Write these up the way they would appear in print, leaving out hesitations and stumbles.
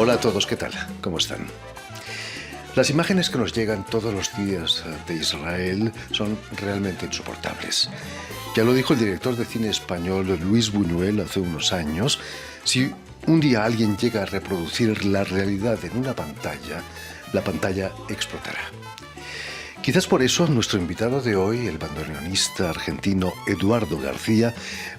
Hola a todos, ¿qué tal? ¿Cómo están? Las imágenes que nos llegan todos los días de Israel son realmente insoportables. Ya lo dijo el director de cine español Luis Buñuel hace unos años: si un día alguien llega a reproducir la realidad en una pantalla, la pantalla explotará. Quizás por eso nuestro invitado de hoy, el bandoneonista argentino Eduardo García,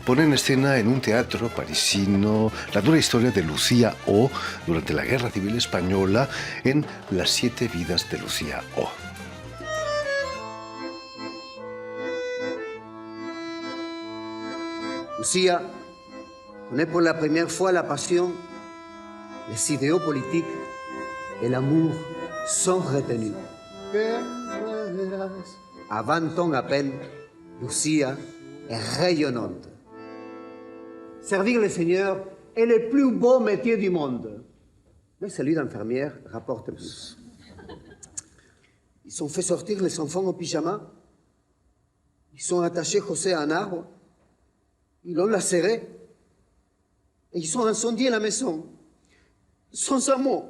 pone en escena en un teatro parisino la dura historia de Lucía O durante la Guerra Civil Española en Las 7 vidas de Lucía O. Lucía connaît pour la première fois la passion, les idéaux politiques et l'amour sans retenue. À 20 ans à peine, Lucía est rayonnante. Servir le Seigneur est le plus beau métier du monde. Mais celui d'infirmière rapporte plus. Ils ont fait sortir les enfants au pyjama. Ils ont attaché José à un arbre. Ils l'ont lacéré. Et ils ont incendié la maison. Sans amour.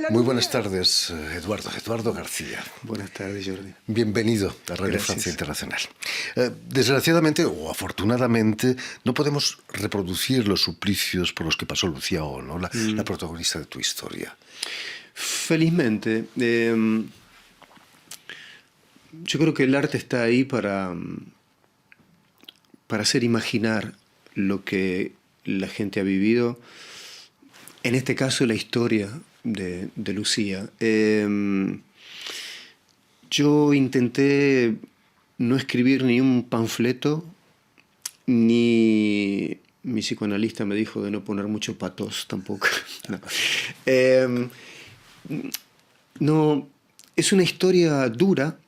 Muy buenas tardes, Eduardo García. Buenas tardes, Jordi. Bienvenido a Radio Francia Internacional. Desgraciadamente o afortunadamente no podemos reproducir los suplicios por los que pasó Lucía O, ¿no? La protagonista de tu historia. Felizmente, yo creo que el arte está ahí para hacer imaginar lo que la gente ha vivido. En este caso, la historia de Lucía. Yo intenté no escribir ni un panfleto, ni mi psicoanalista me dijo de no poner mucho patos tampoco. No. No, es una historia dura,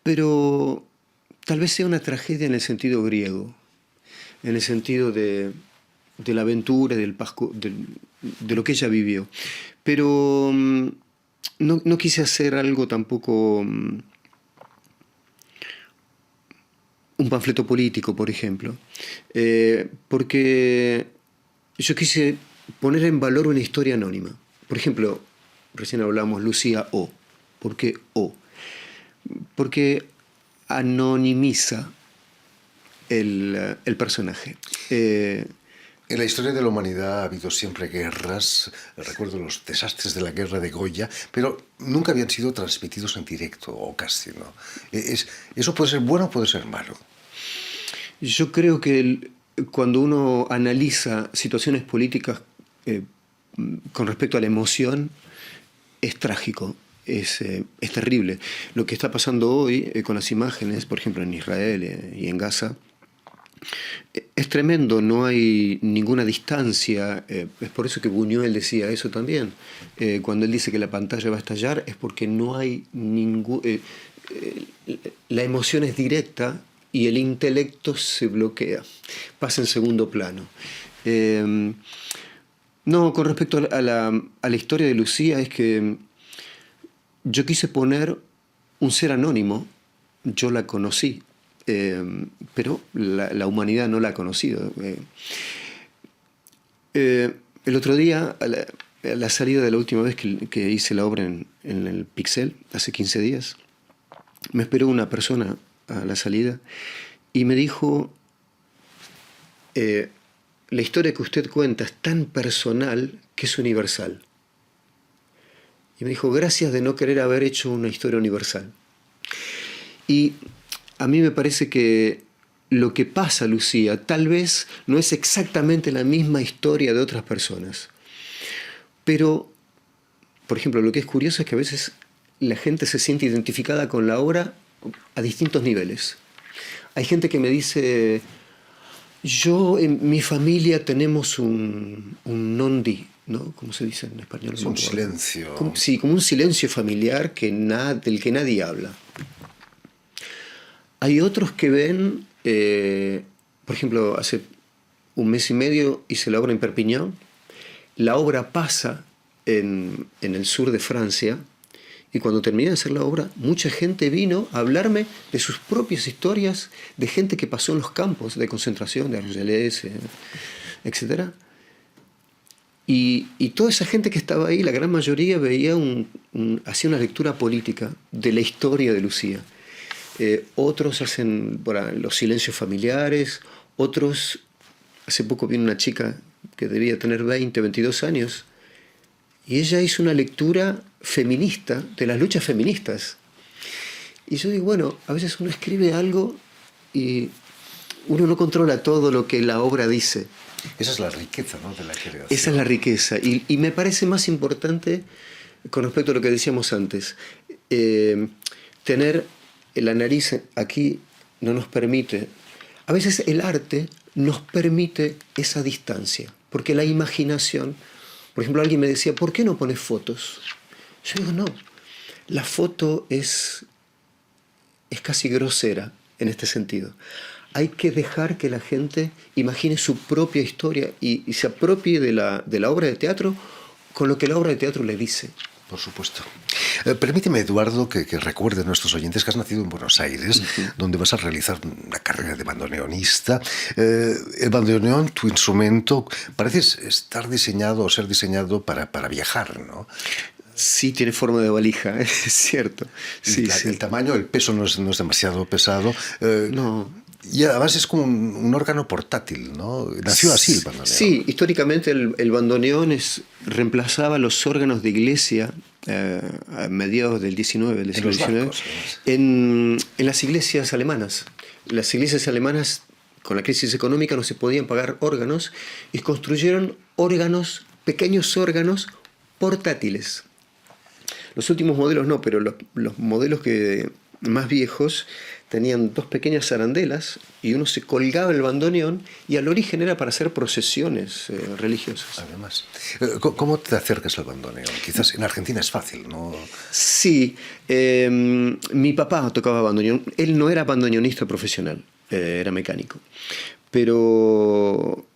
pero tal vez sea una tragedia en el sentido griego, en el sentido de la aventura, de lo que ella vivió. Pero no quise hacer algo tampoco, un panfleto político, por ejemplo, porque yo quise poner en valor una historia anónima. Por ejemplo, recién hablamos Lucía O. ¿Por qué O? Porque anonimiza el personaje. En la historia de la humanidad ha habido siempre guerras. Recuerdo los desastres de la guerra de Goya, pero nunca habían sido transmitidos en directo, o casi, ¿no? ¿Eso puede ser bueno o puede ser malo? Yo creo que cuando uno analiza situaciones políticas con respecto a la emoción, es trágico, es terrible. Lo que está pasando hoy con las imágenes, por ejemplo, en Israel y en Gaza, es tremendo, no hay ninguna distancia. Es por eso que Buñuel decía eso también. Cuando él dice que la pantalla va a estallar, es porque no hay la emoción es directa y el intelecto se bloquea, pasa en segundo plano. No, con respecto a la historia de Lucía, es que yo quise poner un ser anónimo. Yo la conocí, pero la humanidad no la ha conocido. El otro día, a la salida de la última vez que hice la obra en el Pixel, hace 15 días, me esperó una persona a la salida y me dijo: la historia que usted cuenta es tan personal que es universal. Y me dijo: gracias de no querer haber hecho una historia universal. Y a mí me parece que lo que pasa, Lucía, tal vez no es exactamente la misma historia de otras personas. Pero, por ejemplo, lo que es curioso es que a veces la gente se siente identificada con la obra a distintos niveles. Hay gente que me dice: yo en mi familia tenemos un non-di, ¿no? ¿Cómo se dice en español? Es un silencio. Sí, como un silencio familiar del que nadie habla. Hay otros que ven, por ejemplo, hace un mes y medio hice la obra en Perpiñán. La obra pasa en el sur de Francia, y cuando terminé de hacer la obra, mucha gente vino a hablarme de sus propias historias, de gente que pasó en los campos de concentración, de Argelès, etc. Y toda esa gente que estaba ahí, la gran mayoría veía hacía una lectura política de la historia de Lucía. Otros hacen los silencios familiares, otros, hace poco vino una chica que debía tener 20, 22 años, y ella hizo una lectura feminista de las luchas feministas. Y yo digo, bueno, a veces uno escribe algo y uno no controla todo lo que la obra dice. Esa es la riqueza, ¿no?, de la creación. Esa es la riqueza. Y me parece más importante, con respecto a lo que decíamos antes, tener la nariz aquí no nos permite. A veces el arte nos permite esa distancia, porque la imaginación, por ejemplo, alguien me decía, ¿por qué no pones fotos? Yo digo, no, la foto es casi grosera en este sentido. Hay que dejar que la gente imagine su propia historia y se apropie de la obra de teatro con lo que la obra de teatro le dice. Por supuesto. Permíteme, Eduardo, que recuerde a nuestros oyentes que has nacido en Buenos Aires, donde vas a realizar una carrera de bandoneonista. El bandoneón, tu instrumento, parece estar diseñado o ser diseñado para viajar, ¿no? Sí, tiene forma de valija, es cierto. Sí, sí. El tamaño, el peso no es demasiado pesado. No. Y además es como un órgano portátil, ¿no? Nació así el bandoneón. Sí, históricamente el bandoneón reemplazaba los órganos de iglesia a mediados del XIX, del siglo XIX, en las iglesias alemanas. Las iglesias alemanas, con la crisis económica, no se podían pagar órganos y construyeron pequeños órganos portátiles. Los últimos modelos no, pero los modelos más viejos tenían dos pequeñas zarandelas y uno se colgaba el bandoneón y al origen era para hacer procesiones religiosas. Además, ¿cómo te acercas al bandoneón? Quizás en Argentina es fácil, ¿no? Sí, mi papá tocaba bandoneón. Él no era bandoneonista profesional, era mecánico. Pero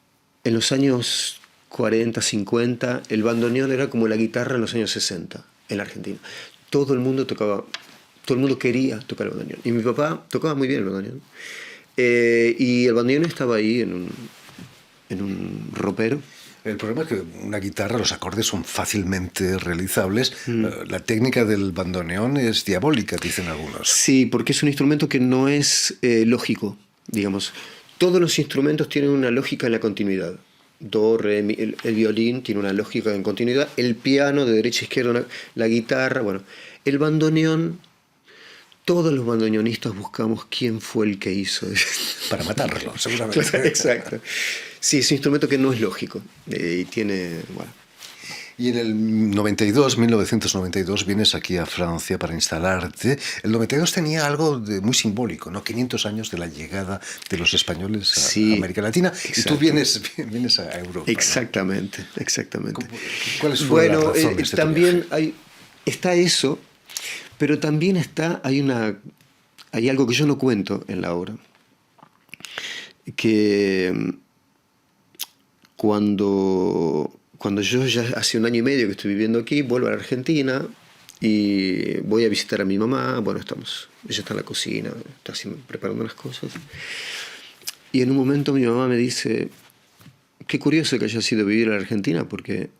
en los años 40, 50, el bandoneón era como la guitarra en los años 60 en la Argentina. Todo el mundo quería tocar el bandoneón. Y mi papá tocaba muy bien el bandoneón. Y el bandoneón estaba ahí en un ropero. El problema es que una guitarra, los acordes son fácilmente realizables. La técnica del bandoneón es diabólica, dicen algunos. Sí, porque es un instrumento que no es lógico, digamos. Todos los instrumentos tienen una lógica en la continuidad. Do, re, mi, el violín tiene una lógica en continuidad. El piano de derecha a izquierda, la guitarra, bueno. El bandoneón, todos los bandoneonistas buscamos quién fue el que hizo. Para matarlo, seguramente. Exacto. Sí, es un instrumento que no es lógico. Y tiene, bueno. Y en el 1992, vienes aquí a Francia para instalarte. El 92 tenía algo muy simbólico, ¿no? 500 años de la llegada de los españoles a América Latina. Exacto. Y tú vienes a Europa. Exactamente, ¿no? Exactamente. ¿Cuáles fueron las razones de también está eso, pero también hay algo que yo no cuento en la obra. Que cuando yo ya hace 1 año y medio que estoy viviendo aquí, vuelvo a la Argentina y voy a visitar a mi mamá. Bueno, ella está en la cocina, está así preparando unas cosas. Y en un momento mi mamá me dice, qué curioso que hayas ido a vivir a la Argentina, porque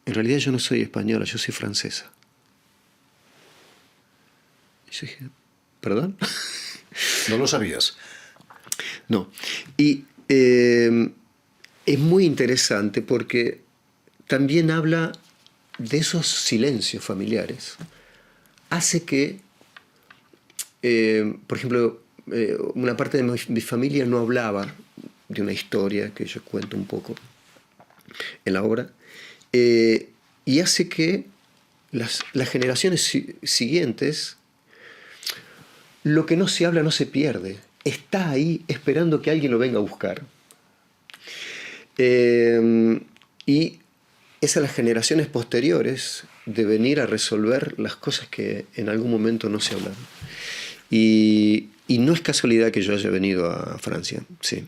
en realidad yo no soy española, yo soy francesa. Y yo dije, ¿perdón? ¿No lo sabías? No. Y es muy interesante porque también habla de esos silencios familiares. Hace que, por ejemplo, una parte de mi familia no hablaba de una historia que yo cuento un poco en la obra, y hace que las generaciones siguientes, lo que no se habla no se pierde. Está ahí esperando que alguien lo venga a buscar. Y es a las generaciones posteriores de venir a resolver las cosas que en algún momento no se hablaron. Y no es casualidad que yo haya venido a Francia, sí.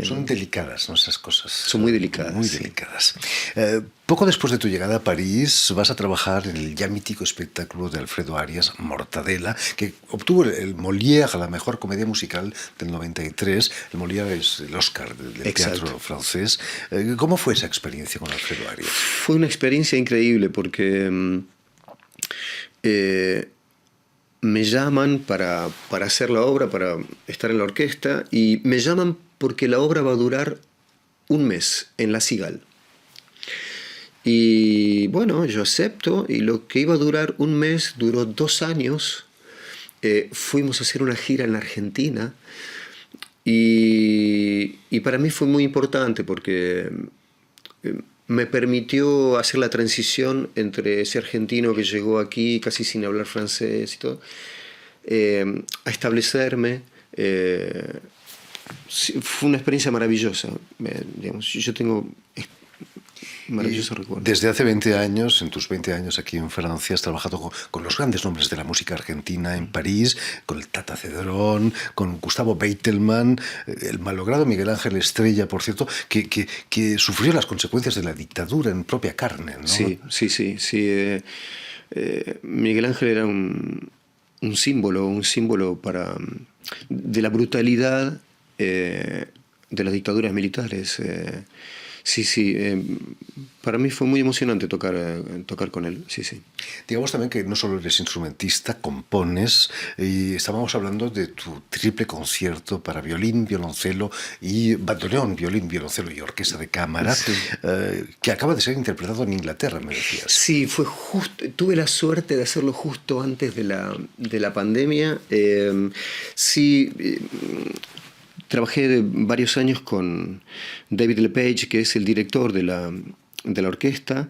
Son delicadas, ¿no? Esas cosas. Son muy delicadas. Muy sí. delicadas. Poco después de tu llegada a París, vas a trabajar en el ya mítico espectáculo de Alfredo Arias, Mortadela, que obtuvo el Molière a la mejor comedia musical del 93. El Molière es el Oscar del Exacto. teatro francés. ¿Cómo fue esa experiencia con Alfredo Arias? Fue una experiencia increíble porque me llaman para hacer la obra, para estar en la orquesta, y me llaman porque la obra va a durar un mes en La Cigale. Y bueno, yo acepto, y lo que iba a durar un mes duró 2 años. Fuimos a hacer una gira en la Argentina, y para mí fue muy importante porque me permitió hacer la transición entre ese argentino que llegó aquí casi sin hablar francés y todo, a establecerme. Sí, fue una experiencia maravillosa. Digamos, yo tengo maravillosos recuerdos. Desde hace 20 años, en tus 20 años aquí en Francia, has trabajado con los grandes nombres de la música argentina en París, con el Tata Cedrón, con Gustavo Beitelman, el malogrado Miguel Ángel Estrella, por cierto, que sufrió las consecuencias de la dictadura en propia carne, ¿no? Sí. Miguel Ángel era un símbolo de la brutalidad de las dictaduras militares. Para mí fue muy emocionante tocar con él. Sí. Digamos también que no solo eres instrumentista, compones, y estábamos hablando de tu triple concierto para violín, violoncelo y bandoneón, violín, violoncelo y orquesta de cámara, Sí. Que acaba de ser interpretado en Inglaterra, me decías. Sí, fue justo. Tuve la suerte de hacerlo justo antes de la pandemia. Trabajé varios años con David LePage, que es el director de la orquesta.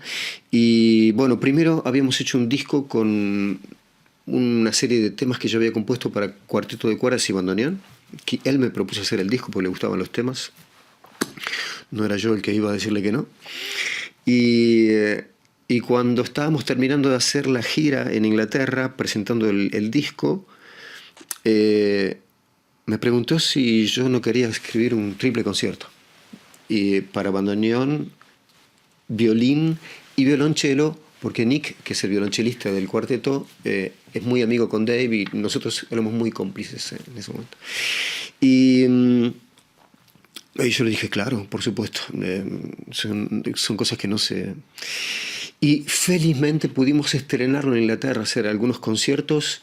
Y bueno, primero habíamos hecho un disco con una serie de temas que yo había compuesto para cuarteto de cuerdas y bandoneón. Que él me propuso hacer el disco porque le gustaban los temas. No era yo el que iba a decirle que no. Y cuando estábamos terminando de hacer la gira en Inglaterra, presentando el disco, me preguntó si yo no quería escribir un triple concierto. Y para bandoneón, violín y violonchelo, porque Nick, que es el violonchelista del cuarteto, es muy amigo con Dave y nosotros éramos muy cómplices en ese momento. Y yo le dije, claro, por supuesto, son cosas que no se... Y felizmente pudimos estrenarlo en Inglaterra, hacer algunos conciertos.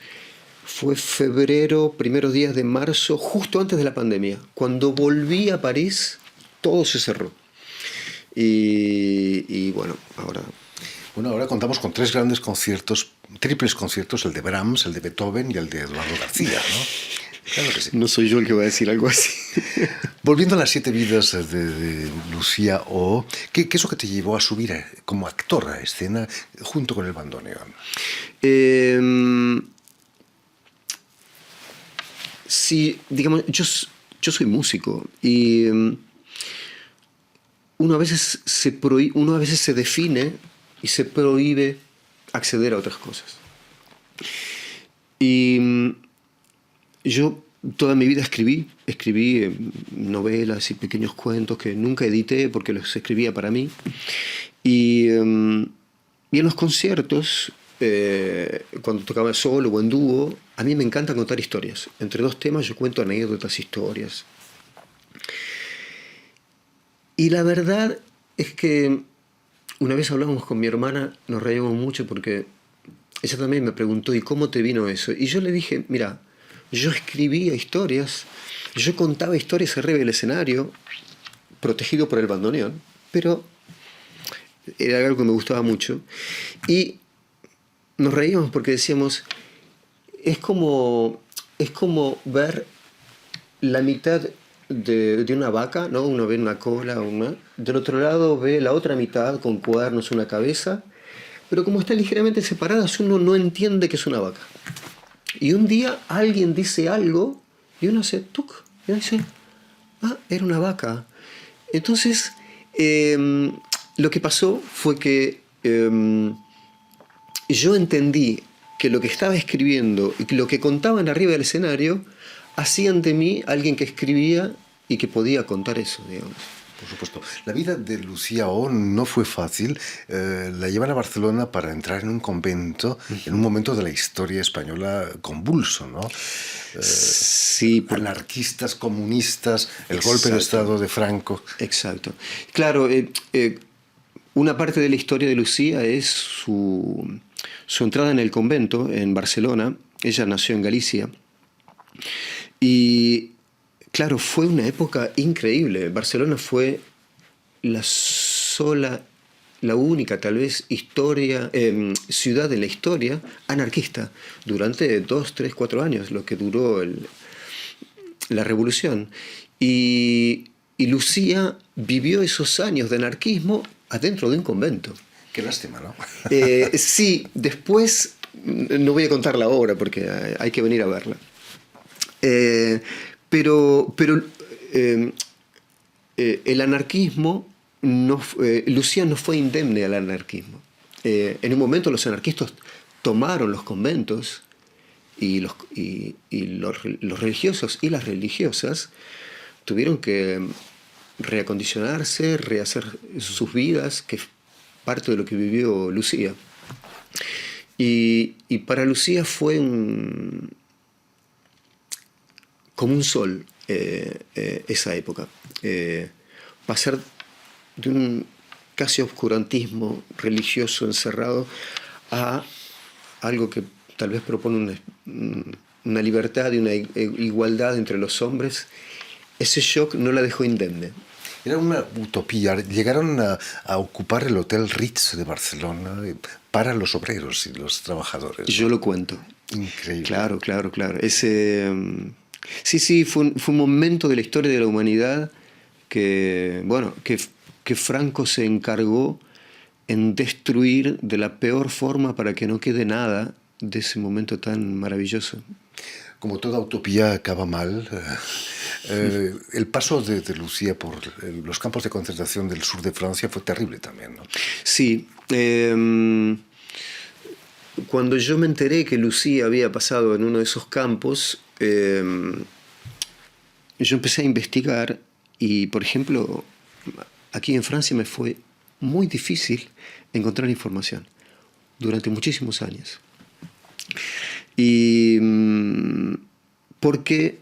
Fue febrero, primeros días de marzo, justo antes de la pandemia. Cuando volví a París, todo se cerró. Y bueno, ahora... Bueno, ahora contamos con 3 grandes conciertos, triples conciertos, el de Brahms, el de Beethoven y el de Eduardo García, ¿no? Claro que sí. No soy yo el que va a decir algo así. Volviendo a las 7 vidas de Lucía O, ¿qué es lo que te llevó a subir como actor a escena junto con el bandoneón? Sí, digamos, yo soy músico y uno a veces se define y se prohíbe acceder a otras cosas. Y yo toda mi vida escribí novelas y pequeños cuentos que nunca edité porque los escribía para mí. Y en los conciertos, cuando tocaba solo o en dúo, a mí me encanta contar historias. Entre 2 temas yo cuento anécdotas, historias. Y la verdad es que una vez hablábamos con mi hermana, nos reíamos mucho porque ella también me preguntó, ¿y cómo te vino eso? Y yo le dije, mira, yo escribía historias, yo contaba historias arriba del escenario, protegido por el bandoneón, pero era algo que me gustaba mucho. Y nos reíamos porque decíamos, es como ver la mitad de una vaca, ¿no? Uno ve una cola, del otro lado ve la otra mitad con cuernos, una cabeza, pero como están ligeramente separadas, uno no entiende que es una vaca. Y un día alguien dice algo y uno hace tuc, y uno dice, era una vaca. Entonces, lo que pasó fue que yo entendí que lo que estaba escribiendo y lo que contaban arriba del escenario hacían de mí alguien que escribía y que podía contar eso, digamos. Por supuesto. La vida de Lucía O no fue fácil. La llevan a Barcelona para entrar en un convento en un momento de la historia española convulso, ¿no? Sí, Anarquistas, comunistas, el golpe de Estado de Franco. Exacto. Claro, una parte de la historia de Lucía es su entrada en el convento en Barcelona. Ella nació en Galicia. Y claro, fue una época increíble. Barcelona fue la única, tal vez, ciudad en la historia anarquista durante 2, 3, 4 años, lo que duró la revolución. Y Lucía vivió esos años de anarquismo adentro de un convento. Qué lástima, ¿no? Sí, después no voy a contar la obra porque hay que venir a verla. Pero el anarquismo, Lucía no fue indemne al anarquismo. En un momento los anarquistas tomaron los conventos y los religiosos y las religiosas tuvieron que reacondicionarse, rehacer sus vidas, que es parte de lo que vivió Lucía. Y para Lucía fue como un sol esa época. Pasar de un casi obscurantismo religioso encerrado a algo que tal vez propone una libertad y una igualdad entre los hombres, ese shock no la dejó indemne. Era una utopía. Llegaron a ocupar el Hotel Ritz de Barcelona para los obreros y los trabajadores, ¿no? Yo lo cuento. Increíble. Claro. Sí, fue un momento de la historia de la humanidad que Franco se encargó en destruir de la peor forma para que no quede nada de ese momento tan maravilloso. Como toda utopía acaba mal. El paso de Lucía por los campos de concentración del sur de Francia fue terrible también, ¿no? Sí. Cuando yo me enteré que Lucía había pasado en uno de esos campos, yo empecé a investigar y, por ejemplo, aquí en Francia me fue muy difícil encontrar información durante muchísimos años. Y porque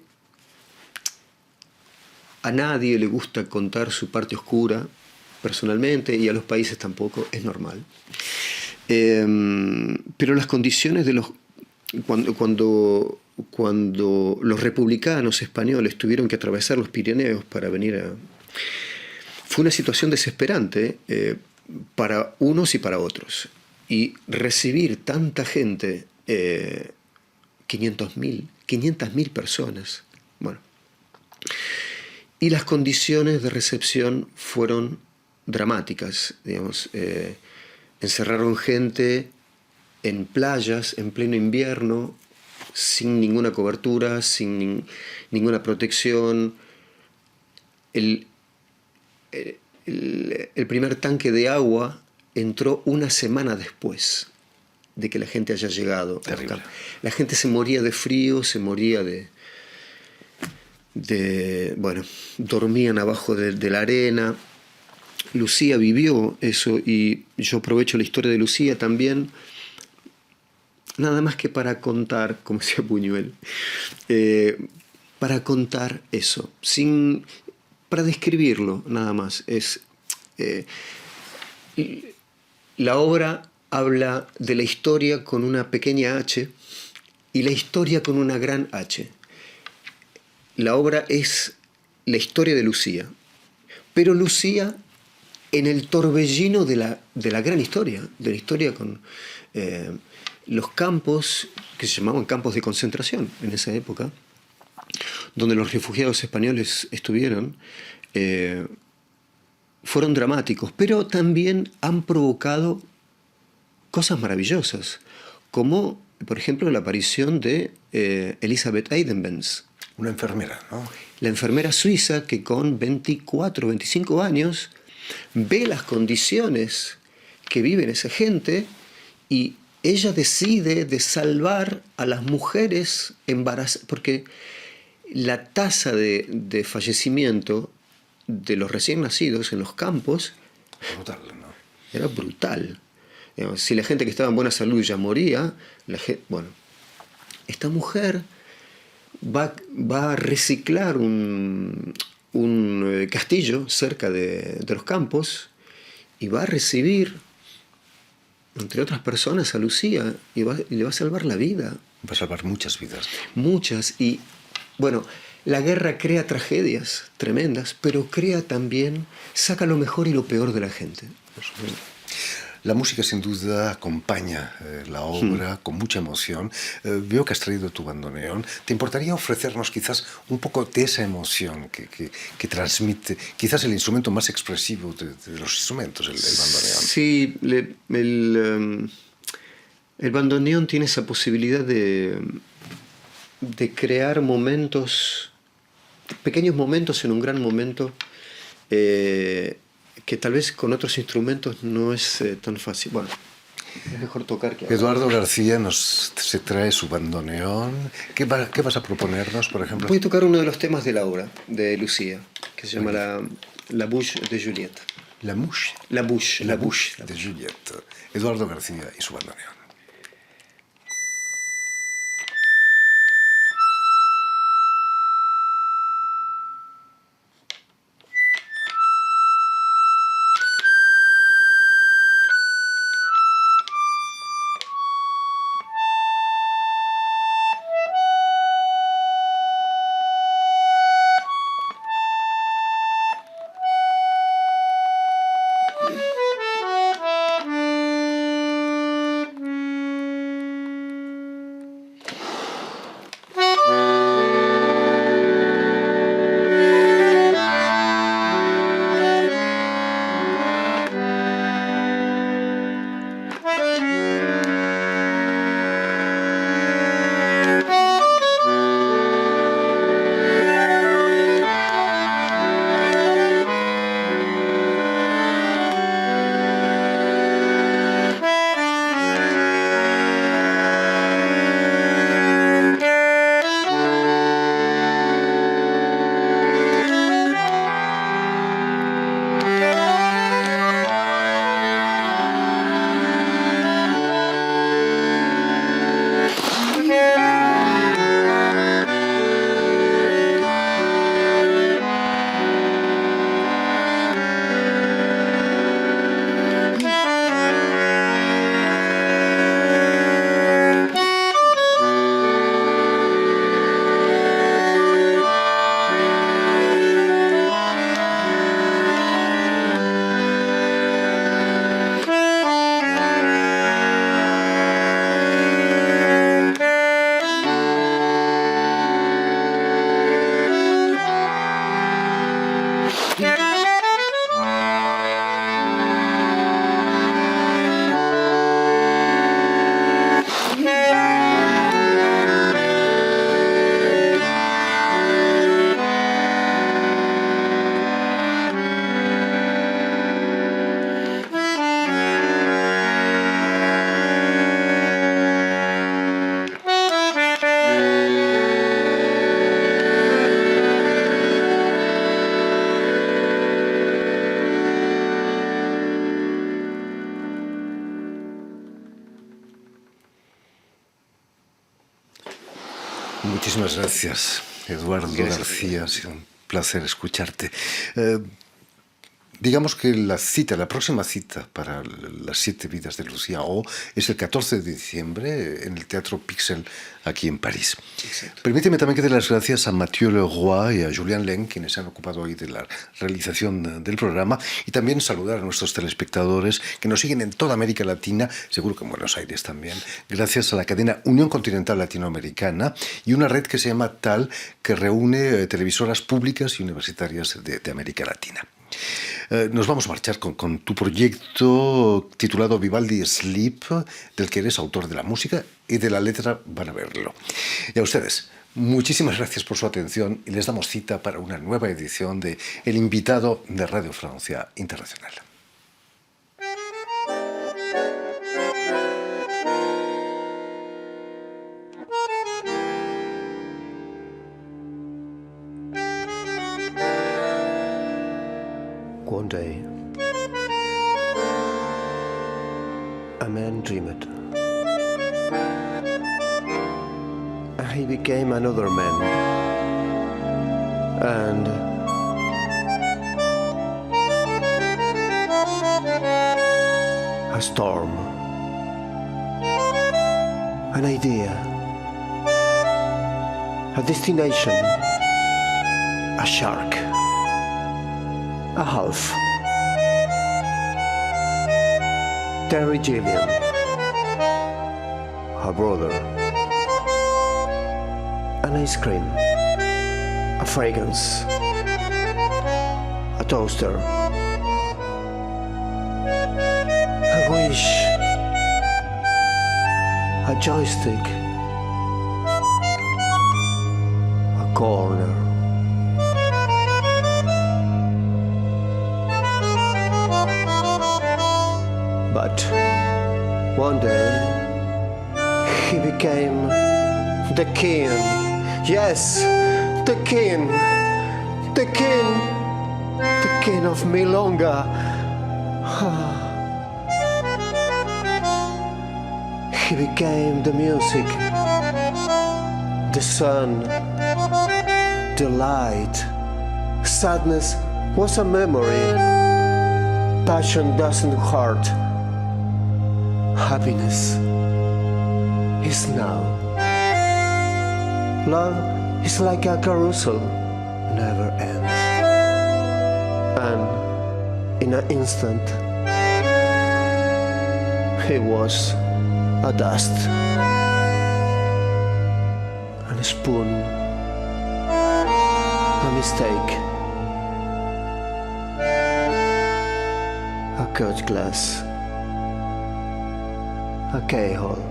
a nadie le gusta contar su parte oscura personalmente y a los países tampoco, es normal. Pero las condiciones de cuando los republicanos españoles tuvieron que atravesar los Pirineos para venir fue una situación desesperante para unos y para otros. Y recibir tanta gente, 500.000 personas, bueno. Y las condiciones de recepción fueron dramáticas, digamos. Encerraron gente en playas en pleno invierno, sin ninguna cobertura, sin ninguna protección. El primer tanque de agua entró una semana después de que la gente haya llegado. La gente se moría de frío, se moría dormían abajo de la arena. Lucía vivió eso y yo aprovecho la historia de Lucía también, nada más que para contar, como decía Buñuel, para contar eso, para describirlo nada más. La obra habla de la historia con una pequeña H y la historia con una gran H. La obra es la historia de Lucía, pero Lucía en el torbellino de la gran historia, de la historia con los campos, que se llamaban campos de concentración en esa época, donde los refugiados españoles estuvieron, fueron dramáticos, pero también han provocado cosas maravillosas, como, por ejemplo, la aparición de Elisabeth Eidenbenz. Una enfermera, ¿no? La enfermera suiza que con 24, 25 años ve las condiciones que viven esa gente y ella decide de salvar a las mujeres embarazadas, porque la tasa de fallecimiento de los recién nacidos en los campos Brutal, ¿no? era brutal. Digamos, si la gente que estaba en buena salud ya moría, bueno, esta mujer va a reciclar un castillo cerca de los campos y va a recibir, entre otras personas, a Lucía y le va a salvar la vida. Va a salvar muchas vidas. Muchas. Y bueno, la guerra crea tragedias tremendas, pero crea también, saca lo mejor y lo peor de la gente. La música sin duda acompaña la obra con mucha emoción. Veo que has traído tu bandoneón. ¿Te importaría ofrecernos quizás un poco de esa emoción que transmite quizás el instrumento más expresivo de los instrumentos, el bandoneón? Sí, el bandoneón tiene esa posibilidad de crear momentos, pequeños momentos en un gran momento, que tal vez con otros instrumentos no es tan fácil. Bueno, es mejor tocar que hablar. Eduardo García se trae su bandoneón. ¿Qué vas a proponernos, por ejemplo? Voy a tocar uno de los temas de la obra de Lucía, que se llama La Bouche de Juliette. La Bouche. La Bouche. La Bouche de Juliette. Eduardo García y su bandoneón. Muchísimas gracias, Eduardo García. Ha sido un placer escucharte. Digamos que la próxima cita para las 7 vidas de Lucía O es el 14 de diciembre en el Teatro Pixel, aquí en París. Exacto. Permíteme también que dé las gracias a Mathieu Leroy y a Julien Len, quienes se han ocupado hoy de la realización del programa, y también saludar a nuestros telespectadores que nos siguen en toda América Latina, seguro que en Buenos Aires también, gracias a la cadena Unión Continental Latinoamericana y una red que se llama TAL, que reúne televisoras públicas y universitarias de América Latina. Nos vamos a marchar con tu proyecto titulado Vivaldi Sleep, del que eres autor de la música y de la letra, van a verlo. Y a ustedes, muchísimas gracias por su atención y les damos cita para una nueva edición de El Invitado de Radio Francia Internacional. One day, a man dreamed, and he became another man, and a storm, an idea, a destination, a shark, a half, Terry Gilliam, her brother, an ice cream, a fragrance, a toaster, a wish, a joystick, a corner. But one day he became the king. Yes, the king, the king, the king of Milonga. He became the music, the sun, the light. Sadness was a memory. Passion doesn't hurt. Happiness is now. Love is like a carousel, never ends. And in an instant, he was a dust, and a spoon, a mistake, a cut glass, a keyhole,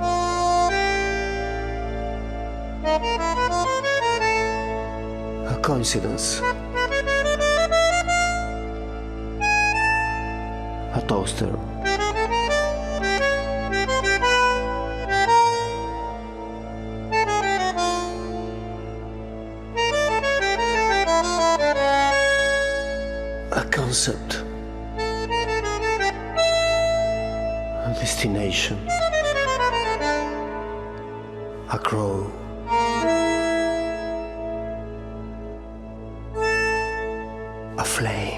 a coincidence, a toaster. A concept, a destination, a crow, a flame.